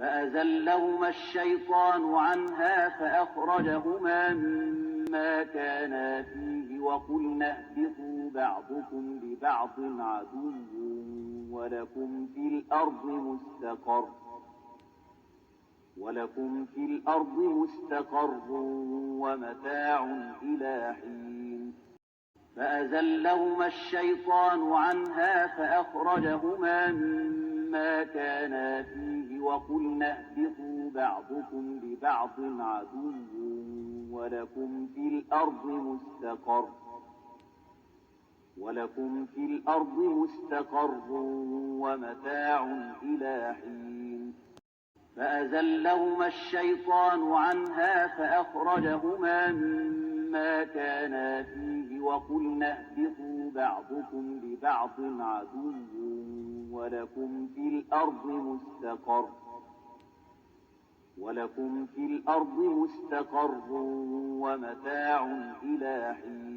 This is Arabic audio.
فأزلهما الشيطان عنها فأخرجهما مما كانا فيه وقلنا اهبطوا بعضكم لبعض عدو ولكم في الأرض مستقر ومتاع إلى حين فأزلهما الشيطان عنها فأخرجهما مما كانا فيه وقلنا اهبطوا بعضكم لبعض عدو ولكم في الأرض مستقر ومتاع إلى حين فأزلهما الشيطان عنها فأخرجهما مما كانا فيه وقلنا اهبطوا بعضكم لبعض عدو ولكم في الأرض مستقر ومتاع إلى حين